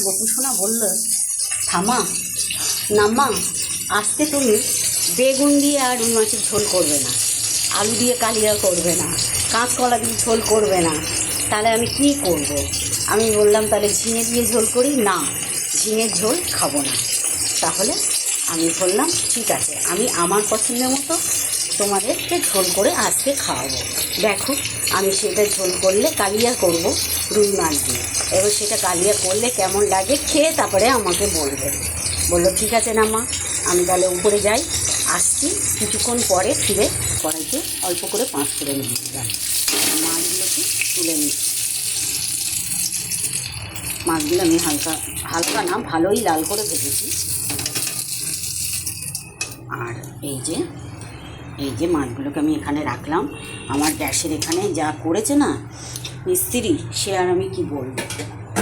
গোপু সোনা বলল, থামা নাম্মা, আজকে তুমি বেগুন দিয়ে আর রুই মাছের ঝোল করবে না, আলু দিয়ে কালিয়া করবে না, কাঁচকলা দিয়ে ঝোল করবে না, তাহলে আমি কি করব? আমি বললাম তাহলে ঝিঙে দিয়ে ঝোল করি। না, ঝিঙের ঝোল খাবো না। তাহলে আমি বললাম ঠিক আছে, আমি আমার পছন্দের মতো তোমাদেরকে ঝোল করে আজকে খাওয়াবো। দেখো আমি সেটা ঝোল করলে কালিয়া করব রুই মাছ দিয়ে। এবার সেটা কালিয়া করলে কেমন লাগে খেয়ে তারপরে আমাকে বলবে। বললো ঠিক আছে না মা, আমি তাহলে উপরে যাই, আসছি কিছুক্ষণ পরে ফিরে কড়াইতে অল্প করে পাঁচ করে নিয়ে দিলাম। মাছগুলোকে তুলে নিচ্ছি। মাছগুলো আমি হালকা হালকা না ভালোই লাল করে ভেজেছি। আর এই যে মাছগুলোকে আমি এখানে রাখলাম। আমার গ্যাসের এখানে যা করেছে না মিস্ত্রি, সে আর আমি কি বলবো,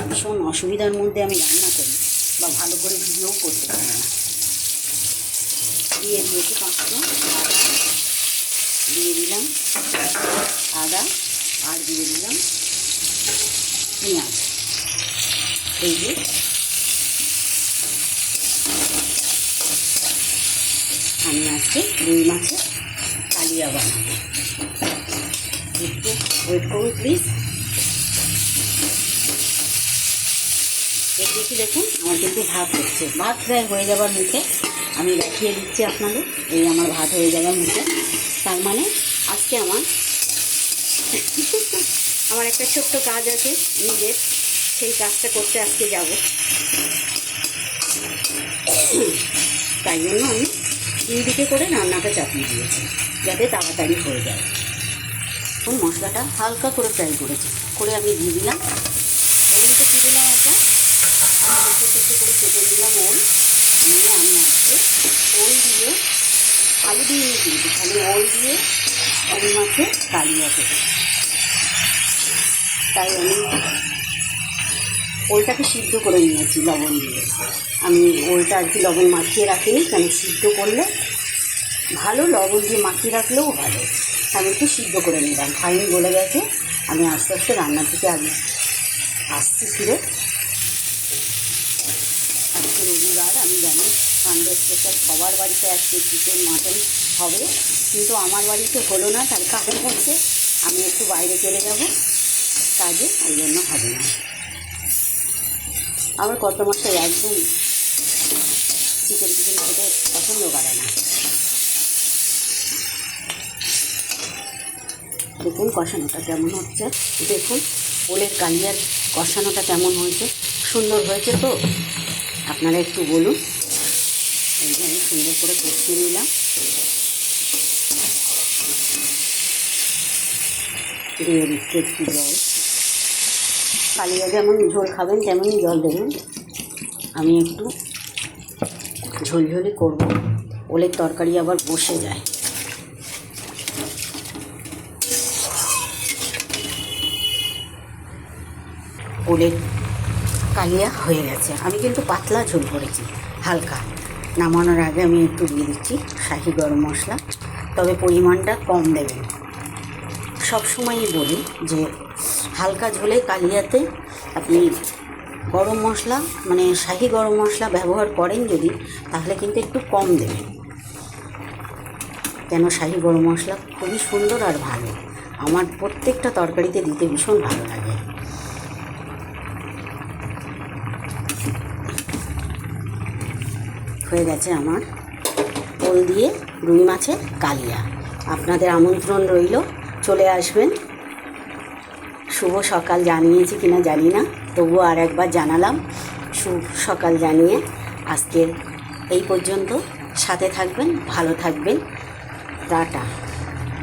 ভীষণ অসুবিধার মধ্যে আমি রান্না করি বা ভালো করে ভিডিও করতে পারি না। দিয়ে দিয়েছি পাঁচটা দিয়ে দিলাম আদা, আর দিয়ে দিলাম পেঁয়াজ। এই যে আমি আজকে রুই মাছের কালিয়া বানাবো। একটু ওয়েট করুন প্লিজ। দেখি দেখুন আমার কিন্তু ভাত হচ্ছে, ভাত প্রায় হয়ে যাবার মুখে। আমি দেখিয়ে দিচ্ছি আপনাদের, এই আমার ভাত হয়ে যাবার মুখে। তার মানে আজকে আমার একটা ছোট্ট কাজ আছে নিজের, সেই কাজটা করতে আজকে যাব। তাই জন্য আমি দুই দিকে করে রান্নাটা চাপিয়ে দিয়েছি যাতে তাড়াতাড়ি হয়ে যায়। এখন মশলাটা হালকা করে ফ্রাই করেছি, করে আমি দিয়ে দিলাম ওলটা কেটে দিলাম। একটা ছোট্ট করে কেটে দিলাম ওল। নিয়ে আমি আজকে ওল দিয়ে আলু দিয়ে নিয়ে কিন্তু খালি ওল দিয়ে রুই মাছের কালিয়া করে। তাই আমি ওলটাকে সিদ্ধ করে নিয়েছি লবণ দিয়ে। আমি ওলটা আর কি লবণ মাখিয়ে রাখিনি, কারণ সিদ্ধ করলে ভালো, লবণ দিয়ে মাখিয়ে রাখলেও ভালো। আমি একটু সিদ্ধ করে নিলাম, ফাইন গলে গেছে। আমি আস্তে আস্তে রান্নার দিকে আসছি ফিরে। আজকে রবিবার, আমি জানি সানডে স্পেশাল সবার বাড়িতে আজকে চিকেন মাটন হবে, কিন্তু আমার বাড়িতে হলো না। তার কারণ হচ্ছে আমি একটু বাইরে চলে যাব কাজে, ওই জন্য হবে না। আমার কত মশাই একদম চিকেন খেতে পছন্দ করে না। দেখুন কষানোটা কেমন হচ্ছে, দেখুন ওলের কালিয়ার কষানোটা কেমন হয়েছে, সুন্দর হয়েছে তো? আপনারা একটু বলুন। এই যে আমি সুন্দর করে কষিয়ে নিলাম। দিয়ে দিচ্ছি একটু জল। কালিয়া যেমন ঝোল খাবেন তেমনই জল দেবেন। আমি একটু ঝোলঝোলি করব, ওলের তরকারি আবার বসে যায়। ওলের কালিয়া হয়ে গেছে। আমি কিন্তু পাতলা ঝোল করেছি, হালকা। নামানোর আগে আমি একটু দিয়ে দিচ্ছি শাহি গরম মশলা, তবে পরিমাণটা কম দেবেন। সবসময়ই বলি যে হালকা ঝোলে কালিয়াতে আপনি গরম মশলা মানে শাহি গরম মশলা ব্যবহার করেন যদি, তাহলে কিন্তু একটু কম দেবেন, কেন শাহি গরম মশলা খুবই সুন্দর আর ভালো। আমার প্রত্যেকটা তরকারিতে দিতে ভীষণ ভালো লাগে। হয়ে গেছে আমার ওল দিয়ে রুই মাছের কালিয়া। আপনাদের আমন্ত্রণ রইল, চলে আসবেন। শুভ সকাল জানিয়েছি কিনা জানি না, তবুও আর একবার জানালাম। শুভ সকাল জানিয়ে আজকের এই পর্যন্ত। সাথে থাকবেন, ভালো থাকবেন, টাটা।